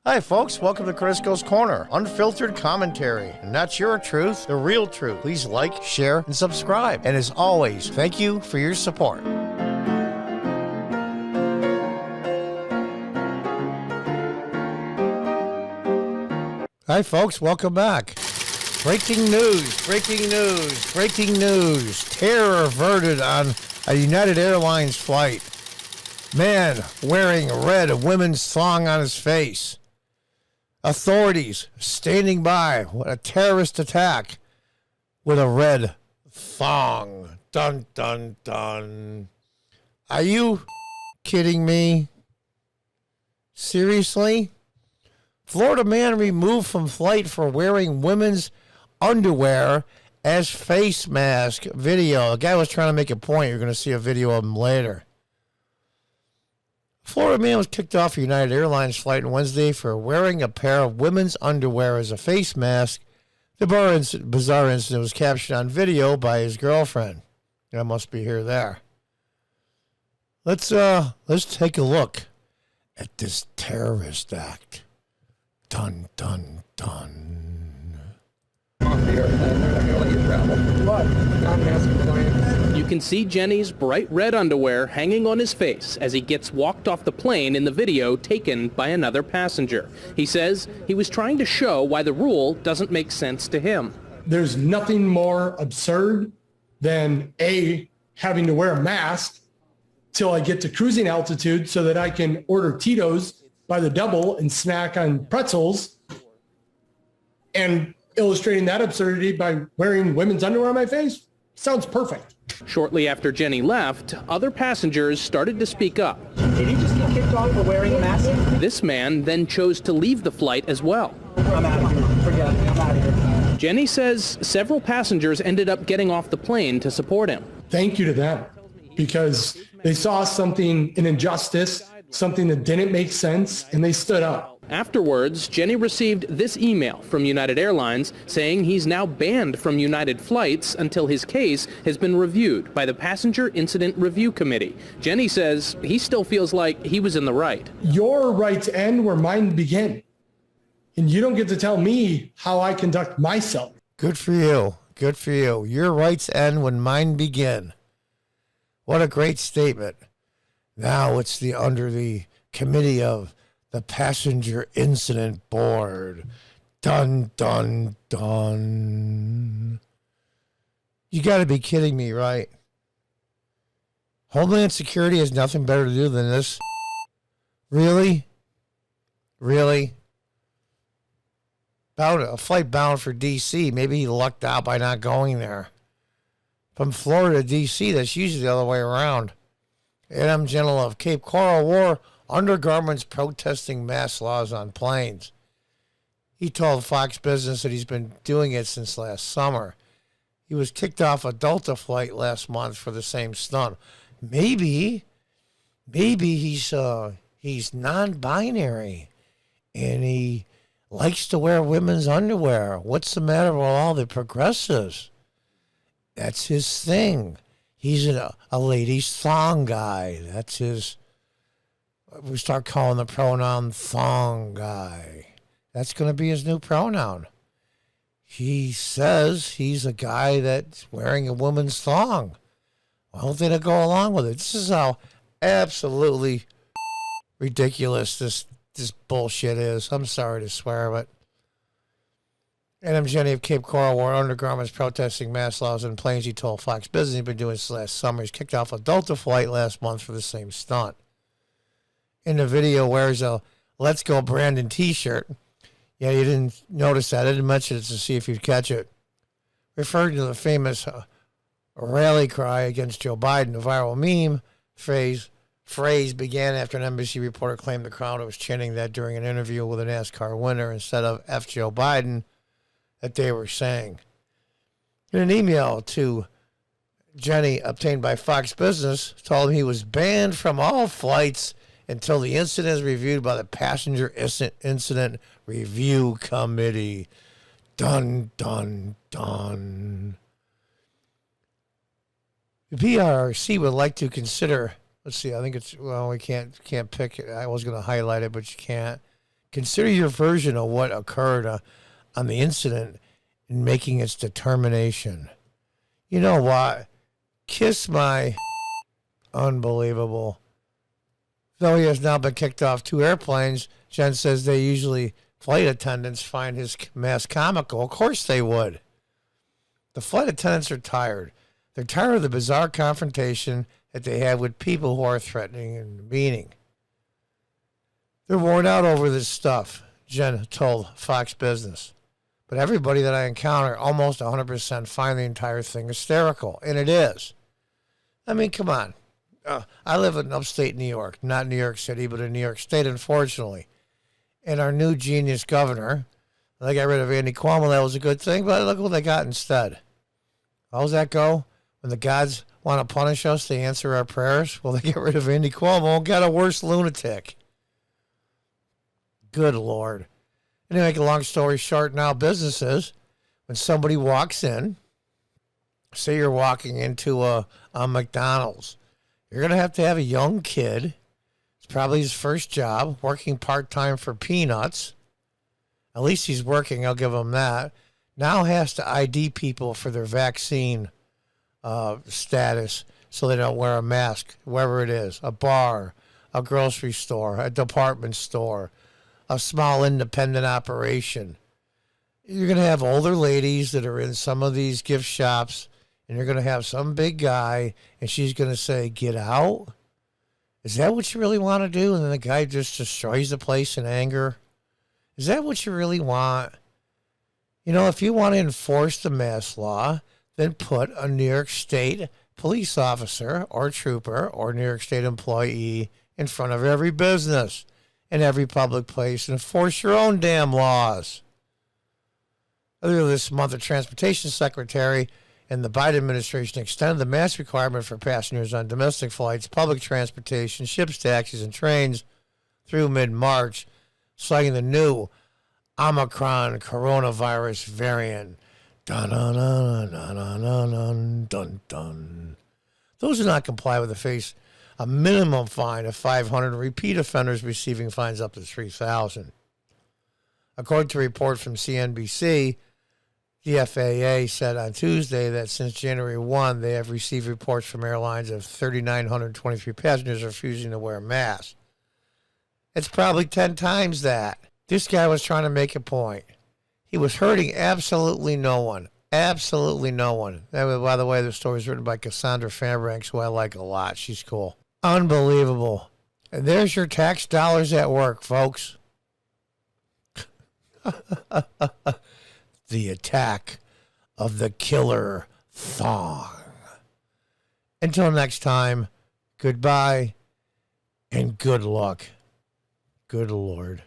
Hi, folks. Welcome to Crisco's Corner. Unfiltered commentary. And not your truth, the real truth. Please like, share, and subscribe. And as always, thank you for your support. Hi, folks. Welcome back. Breaking news. Terror averted on a United Airlines flight. Man wearing a red women's thong on his face. Authorities standing by with a terrorist attack with a red thong. Dun, dun, dun. Are you kidding me? Seriously? Florida man removed from flight for wearing women's underwear as face mask. Video. A guy was trying to make a point. You're going to see a video of him later. Florida man was kicked off a United Airlines flight on Wednesday for wearing a pair of women's underwear as a face mask. The bizarre incident was captured on video by his girlfriend. That must be here there. Let's take a look at this terrorist act. Dun, dun, dun. You can see Jenny's bright red underwear hanging on his face as he gets walked off the plane in the video taken by another passenger. He says he was trying to show why the rule doesn't make sense to him. There's nothing more absurd than having to wear a mask till I get to cruising altitude so that I can order Tito's by the double and snack on pretzels, and illustrating that absurdity by wearing women's underwear on my face. Sounds perfect. Shortly after Jenny left, other passengers started to speak up. Did he just get kicked off for wearing a mask? This man then chose to leave the flight as well. I'm out of here. Forget it. I'm out of here. Jenny says several passengers ended up getting off the plane to support him. Thank you to them, because they saw something, an injustice, something that didn't make sense, and they stood up. Afterwards, Jenny received this email from United Airlines saying he's now banned from United flights until his case has been reviewed by the Passenger Incident Review Committee. Jenny says he still feels like he was in the right. Your rights end where mine begin, and you don't get to tell me how I conduct myself. Good for you. Good for you. Your rights end when mine begin. What a great statement. Now it's under the committee of the Passenger Incident Board. Dun, dun, dun. You got to be kidding me, right? Homeland Security has nothing better to do than this? Really? Really? A flight bound for D.C. Maybe he lucked out by not going there. From Florida to D.C., that's usually the other way around. Adam Gentle of Cape Coral wore undergarments protesting mask laws on planes. He told Fox Business that he's been doing it since last summer. He was kicked off a Delta flight last month for the same stunt. Maybe he's non-binary and he likes to wear women's underwear. What's the matter with all the progressives? That's his thing. He's a ladies' thong guy. That's his. We start calling the pronoun thong guy. That's going to be his new pronoun. He says he's a guy that's wearing a woman's thong. Why don't they go along with it? This is how absolutely ridiculous this bullshit is. I'm sorry to swear, but Adam Jenny of Cape Coral wore undergarments protesting mask laws on planes. He told Fox Business he'd been doing this last summer. He's kicked off a Delta flight last month for the same stunt. In the video, wears a Let's Go Brandon t-shirt. Yeah, you didn't notice that. I didn't mention it to see if you'd catch it. Referring to the famous rally cry against Joe Biden, the viral meme phrase began after an embassy reporter claimed the crowd was chanting that during an interview with a NASCAR winner instead of F. Joe Biden that they were saying. In an email to Jenny obtained by Fox Business, told him he was banned from all flights until the incident is reviewed by the Passenger Incident Review Committee. Dun, dun, dun. The PRC would like to consider, let's see, I think it's, well, we can't pick it. I was going to highlight it, but you can't. Consider your version of what occurred on the incident in making its determination. You know what? Kiss my unbelievable. Though he has now been kicked off 2 airplanes, Jen says they usually, flight attendants, find his mass comical. Of course they would. The flight attendants are tired. They're tired of the bizarre confrontation that they have with people who are threatening and demeaning. They're worn out over this stuff, Jen told Fox Business. But everybody that I encounter, almost 100%, find the entire thing hysterical. And it is. I mean, come on. I live in upstate New York, not New York City, but in New York State, unfortunately. And our new genius governor, they got rid of Andy Cuomo. That was a good thing, but look what they got instead. How's that go? When the gods want to punish us, they answer our prayers. Well, they get rid of Andy Cuomo and got a worse lunatic. Good Lord. And to make a long story short, now businesses, when somebody walks in, say you're walking into a McDonald's, you're going to have a young kid. It's probably his first job, working part-time for peanuts. At least he's working, I'll give him that. Now has to ID people for their vaccine status so they don't wear a mask, wherever it is, a bar, a grocery store, a department store, a small independent operation. You're going to have older ladies that are in some of these gift shops, and you're going to have some big guy, and she's going to say, get out? Is that what you really want to do? And then the guy just destroys the place in anger. Is that what you really want? You know, if you want to enforce the mask law, then put a New York State police officer or trooper or New York State employee in front of every business in every public place and enforce your own damn laws. Earlier this month, the Transportation Secretary and the Biden administration extended the mask requirement for passengers on domestic flights, public transportation, ships, taxis, and trains through mid-March, citing the new Omicron coronavirus variant. Dun, dun, dun, dun, dun, dun, dun, dun. Those who not comply with face a minimum fine of $500, repeat offenders receiving fines up to $3,000. According to a report from CNBC, the FAA said on Tuesday that since January 1, they have received reports from airlines of 3,923 passengers refusing to wear masks. It's probably 10 times that. This guy was trying to make a point. He was hurting absolutely no one. Absolutely no one. By the way, the story is written by Cassandra Fairbanks, who I like a lot. She's cool. Unbelievable. And there's your tax dollars at work, folks. The attack of the killer Thong. Until next time, goodbye and good luck. Good Lord.